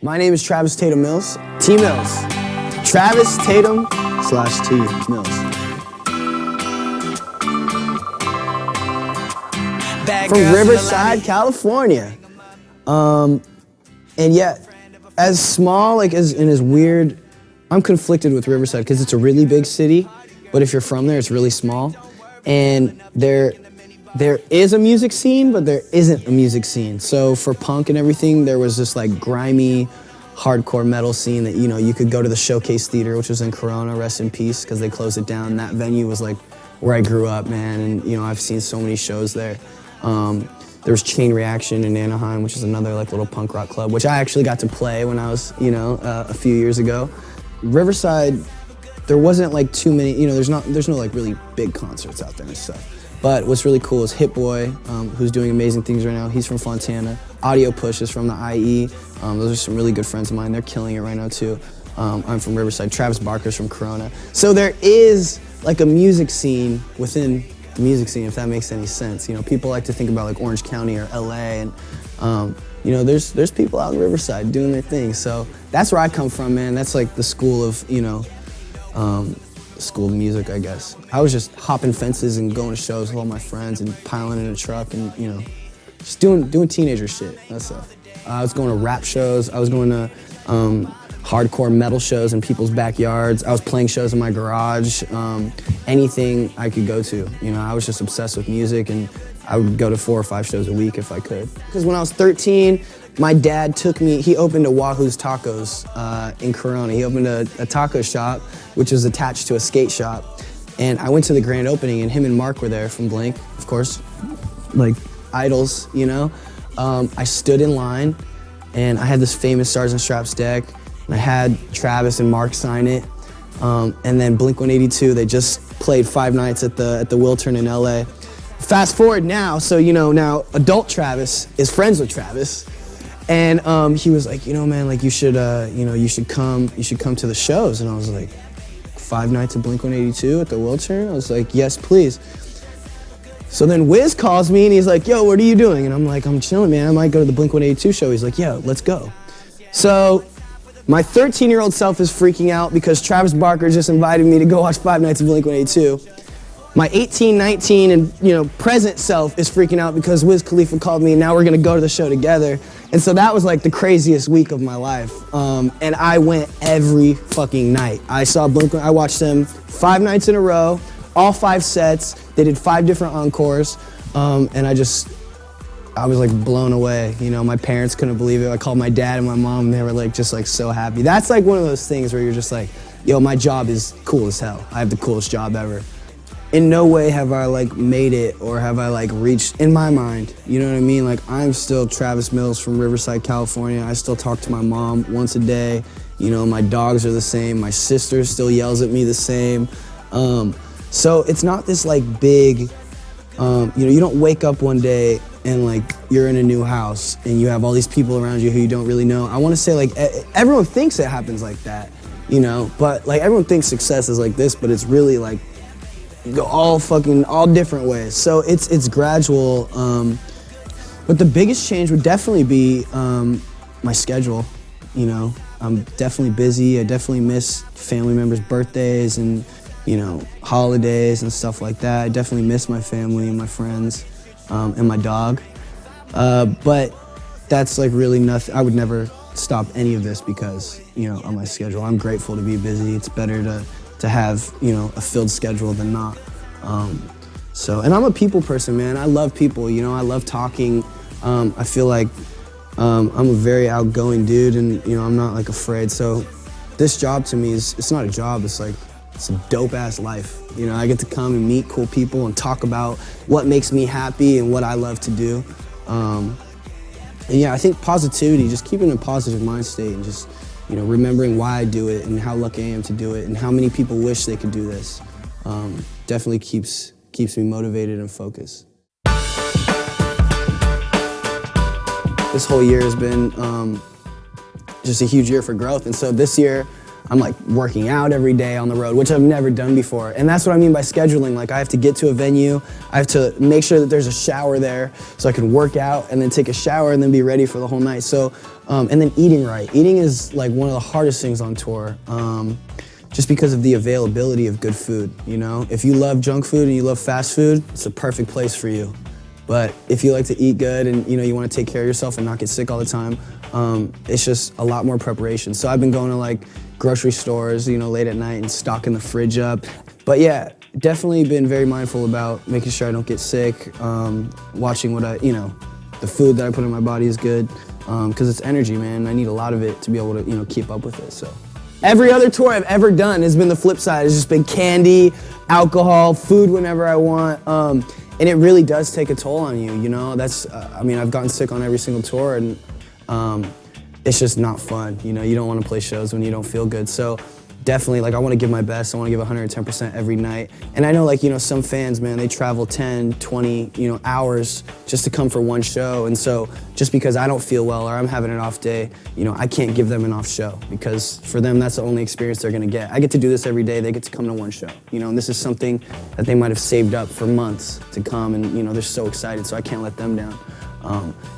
My name is Travis Tatum Mills. T Mills. Travis Tatum / T Mills. From Riverside, California. And yet, as small, like as weird, I'm conflicted with Riverside because it's a really big city, but if you're from there, it's really small. And there is a music scene, but there isn't a music scene. So for punk and everything, there was this like grimy, hardcore metal scene that, you know, you could go to the Showcase Theater, which was in Corona, rest in peace, because they closed it down. That venue was like where I grew up, man, and you know, I've seen so many shows there. There was Chain Reaction in Anaheim, which is another like little punk rock club, which I actually got to play when I was, you know, a few years ago. Riverside, there wasn't like too many, you know, there's no like really big concerts out there and stuff. But what's really cool is Hit Boy, who's doing amazing things right now. He's from Fontana. Audio Push is from the IE. Those are some really good friends of mine. They're killing it right now too. I'm from Riverside. Travis Barker's from Corona. So there is like a music scene within the music scene, if that makes any sense. You know, people like to think about like Orange County or LA, and you know, there's people out in Riverside doing their thing. So that's where I come from, man. That's like the school of, you know, school of music, I guess. I was just hopping fences and going to shows with all my friends and piling in a truck and, you know, just doing teenager shit. That's stuff. I was going to rap shows. I was going to hardcore metal shows in people's backyards. I was playing shows in my garage. Anything I could go to. You know, I was just obsessed with music, and I would go to 4 or 5 shows a week if I could. Because when I was 13, my dad took me, he opened a Wahoo's Tacos in Corona. He opened a taco shop, which was attached to a skate shop. And I went to the grand opening, and him and Mark were there from Blink, of course, like idols, you know? I stood in line, and I had this famous Stars and Straps deck, and I had Travis and Mark sign it. And then Blink-182, they just played 5 nights at the Wiltern in LA. Fast forward now, so you know, now adult Travis is friends with Travis. And he was like, you know, man, like you should come to the shows. And I was like, 5 nights of Blink-182 at the Wiltern? I was like, yes, please. So then Wiz calls me and he's like, yo, what are you doing? And I'm like, I'm chilling, man. I might go to the Blink-182 show. He's like, yo, let's go. So my 13-year-old self is freaking out because Travis Barker just invited me to go watch 5 nights of Blink-182. My 18, 19, and you know, present self is freaking out because Wiz Khalifa called me and now we're gonna go to the show together. And so that was like the craziest week of my life. And I went every fucking night. I saw Blink, I watched them 5 nights in a row, all 5 sets. They did 5 different encores. And I was like blown away. You know, my parents couldn't believe it. I called my dad and my mom and they were like, just like so happy. That's like one of those things where you're just like, yo, my job is cool as hell. I have the coolest job ever. In no way have I like made it or have I like reached, in my mind, you know what I mean? Like I'm still Travis Mills from Riverside, California. I still talk to my mom once a day. You know, my dogs are the same. My sister still yells at me the same. So it's not this like big, you know, you don't wake up one day and like you're in a new house and you have all these people around you who you don't really know. I want to say like everyone thinks it happens like that, you know, but like everyone thinks success is like this, but it's really like go all different ways. So it's gradual. But the biggest change would definitely be my schedule. You know, I'm definitely busy. I definitely miss family members' birthdays and, you know, holidays and stuff like that. I definitely miss my family and my friends and my dog. But that's like really nothing. I would never stop any of this because, you know, on my schedule. I'm grateful to be busy. It's better to have, you know, a filled schedule than not. And I'm a people person, man. I love people, you know, I love talking. I feel like I'm a very outgoing dude and, you know, I'm not like afraid. So this job to me it's not a job, it's a dope ass life. You know, I get to come and meet cool people and talk about what makes me happy and what I love to do. And yeah, I think positivity, just keeping a positive mind state and just, you know, remembering why I do it and how lucky I am to do it and how many people wish they could do this, definitely keeps me motivated and focused. This whole year has been just a huge year for growth. And so this year, I'm like working out every day on the road, which I've never done before. And that's what I mean by scheduling. Like I have to get to a venue, I have to make sure that there's a shower there so I can work out and then take a shower and then be ready for the whole night. So, and then eating right. Eating is like one of the hardest things on tour. Just because of the availability of good food, you know? If you love junk food and you love fast food, it's a perfect place for you. But if you like to eat good and you want to take care of yourself and not get sick all the time, it's just a lot more preparation. So I've been going to like grocery stores, late at night and stocking the fridge up. But yeah, definitely been very mindful about making sure I don't get sick, watching what the food that I put in my body is good, because it's energy, man. I need a lot of it to be able to, keep up with it, so. Every other tour I've ever done has been the flip side. It's just been candy, alcohol, food whenever I want. And it really does take a toll on you, That's, I've gotten sick on every single tour and it's just not fun, You don't want to play shows when you don't feel good. So definitely, I want to give my best. I want to give 110% every night. And I know, some fans, man, they travel 10, 20, hours just to come for one show. And so just because I don't feel well or I'm having an off day, I can't give them an off show because for them, that's the only experience they're going to get. I get to do this every day. They get to come to one show, and this is something that they might have saved up for months to come and, they're so excited, so I can't let them down.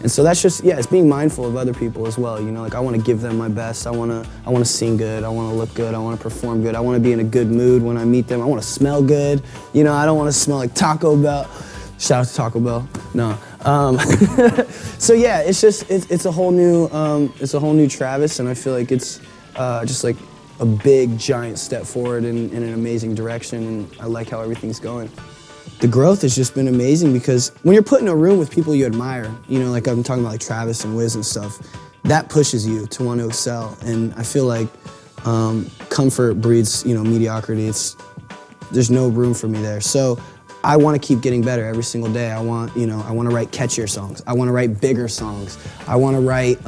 And so that's just, it's being mindful of other people as well, I want to give them my best, I want to sing good, I want to look good, I want to perform good, I want to be in a good mood when I meet them, I want to smell good, I don't want to smell like Taco Bell, shout out to Taco Bell, no. So yeah, it's just, it's a whole new Travis, and I feel like it's just like a big, giant step forward in an amazing direction, and I like how everything's going. The growth has just been amazing because when you're put in a room with people you admire, like I'm talking about like Travis and Wiz and stuff, that pushes you to want to excel. And I feel like comfort breeds, mediocrity. There's no room for me there. So I want to keep getting better every single day. I want to write catchier songs. I want to write bigger songs. I want to write,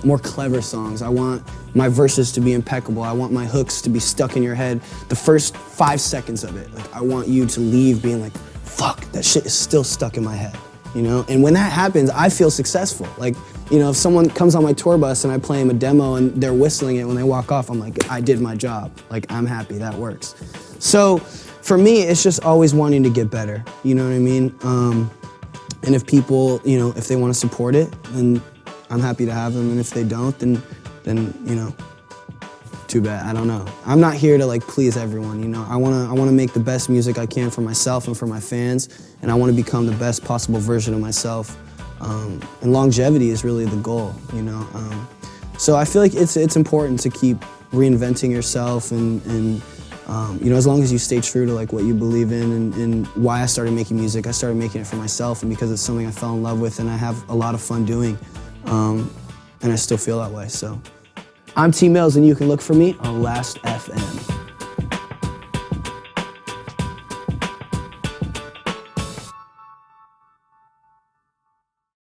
more clever songs. I want my verses to be impeccable. I want my hooks to be stuck in your head the first 5 seconds of it. I want you to leave being like, fuck, that shit is still stuck in my head, And when that happens, I feel successful. If someone comes on my tour bus and I play them a demo and they're whistling it when they walk off, I'm like, I did my job. I'm happy, that works. So for me, it's just always wanting to get better, you know what I mean? And if people, if they want to support it, then I'm happy to have them, and if they don't, then too bad. I don't know. I'm not here to please everyone. I wanna make the best music I can for myself and for my fans, and I want to become the best possible version of myself. And longevity is really the goal. So I feel like it's important to keep reinventing yourself, and as long as you stay true to what you believe in and why I started making music. I started making it for myself, and because it's something I fell in love with, and I have a lot of fun doing. And I still feel that way, so. I'm T Mills, and you can look for me on Last.fm.